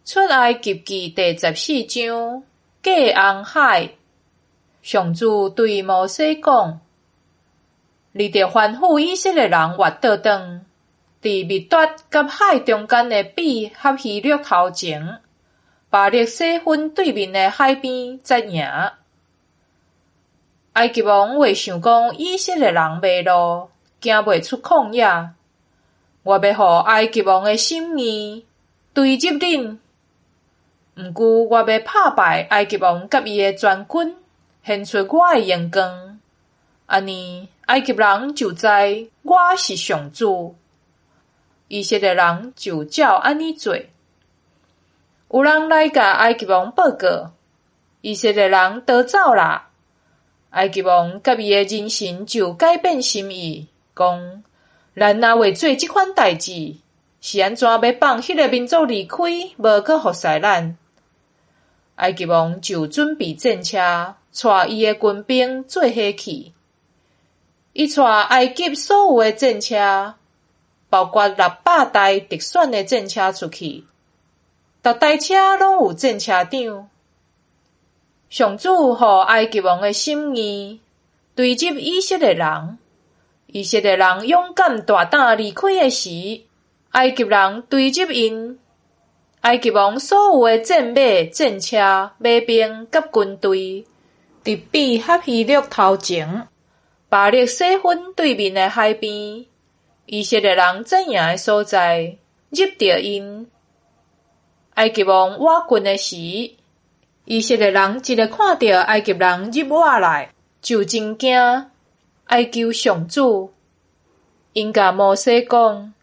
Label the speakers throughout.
Speaker 1: 出埃及记第14章，过红海。上主对摩西讲：你着吩咐以色列人越倒转，伫密达甲海中间的比合希略头前，巴力西分对面的海边才赢。埃及王话想讲以色列人迷路，行袂出旷野，我要互埃及王的心意对入恁。毋过我要拍败埃及王甲伊的全军，献出我的荣光。安尼，埃及人就知我是上主。以色列人就照安尼做。有人来甲埃及王报告，以色列人逃走啦。埃及王甲伊的人神就改变心意，讲：咱若为做即款代志，是安怎要放迄个民族离开，无去服侍咱？埃及王就准备战车，带伊的军兵做伙去。伊带埃及所有的战车，包括600台特选的战车出去，逐台车拢有战车长。上主予埃及王的心意对入以色列人，以色列人勇敢大胆离开的时，埃及人对入因。埃及王所有的战马、战车、马兵甲军队，伫比合希略头前，巴力西分对面的海边，以色列人怎样的所在，入着因。埃及王挖军的时，以色列人一个看到埃及人入挖来，就真惊，哀求上主。因甲摩西讲：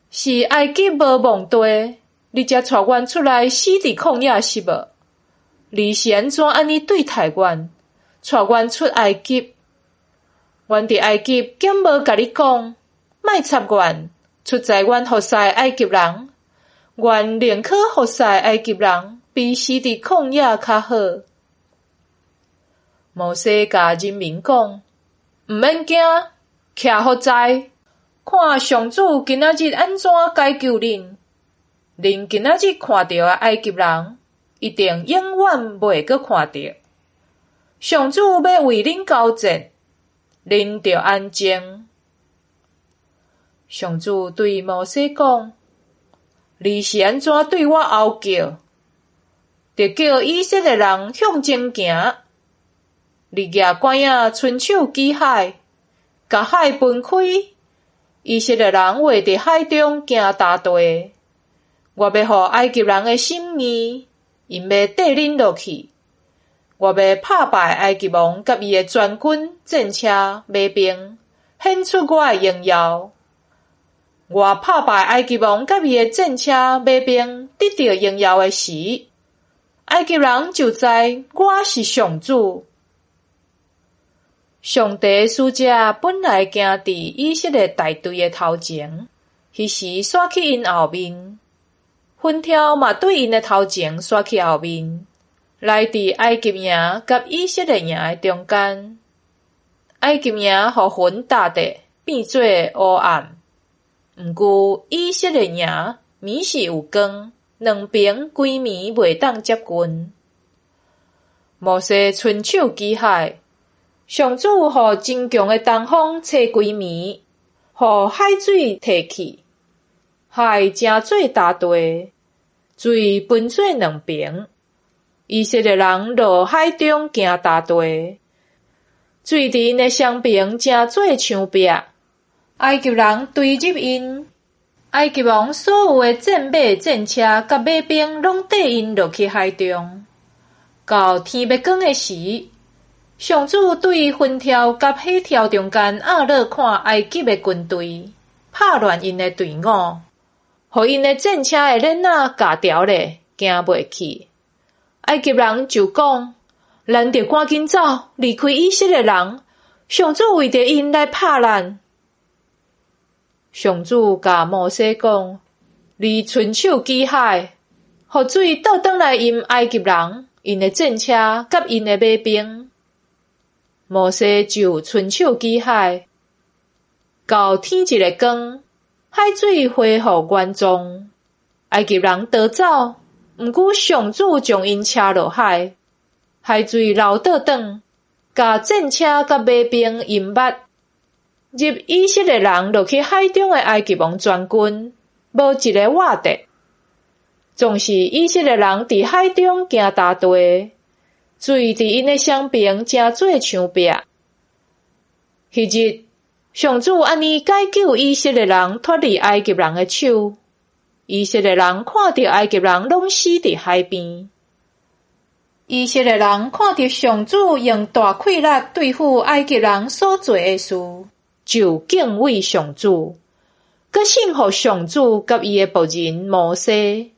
Speaker 1: 是埃及无蒙地，你才带阮出来死伫旷野是无？你是安怎安尼对待阮，带阮出埃及？阮伫埃及竟无甲你讲，莫插阮，出在阮服侍埃及人。阮宁可服侍埃及人，比死伫旷野较好。摩西甲人民讲：毋免惊，徛好在，看上主今仔日安怎解救恁。恁今仔日看到的埃及人，一定永远袂阁看到。上主要为恁交战，恁着安静。上主对摩西讲：你是安怎对我吼叫？着叫以色列人向前行。你举竿仔伸手击海，甲海分开，以色列人画伫海中行大地。我要互埃及人的心意，因要缀恁落去。我要拍败埃及王甲伊的全军、战车、马兵，显出我的荣耀。我拍败埃及王甲伊的战车、马兵，得到荣耀的时，埃及人就知我是上主。上帝的使者本来行伫以色列大队的头前，迄时刷去因后面。分条嘛对因的头前刷去后面，来伫埃及营甲以色列营的中间。埃及营互云搭的变做黑暗，毋过以色列营暝是有光，两边规暝袂当接近。摩西伸手击海，上主互真强的东风吹规暝，互海水提起，海成做大地，水分做两边。以色列人落海中行大地，水伫因的双边成做墙壁。埃及人对入因，埃及王所有的战马、战车甲马兵拢缀因落去海中。到天要光的时，上主对分条甲迄条中间落看埃及的军队，拍乱因的队伍，互因的战车的链仔夹条咧，行袂去。埃及人就讲：咱得赶紧走，离开以色列人。上主为着因来拍咱。上主甲摩西讲：你伸手击海，互水倒转来淹埃及人，因的战车甲因的马兵。摩西就伸手击海，到天一个光，海水恢复原状。埃及人逃走，毋过上主将因车落海，海水流倒转，甲战车甲马兵淹没。入以色列人落去海中的埃及王全军，无一个活着。总是以色列人伫海中行大队，水伫因的双边正做墙壁。迄日，上主安尼解救以色列人脱离埃及人的手。以色列人看到埃及人拢死伫海边。以色列人看到上主用大气力对付埃及人所做的事，就敬畏上主，佮信服上主甲伊的仆人摩西。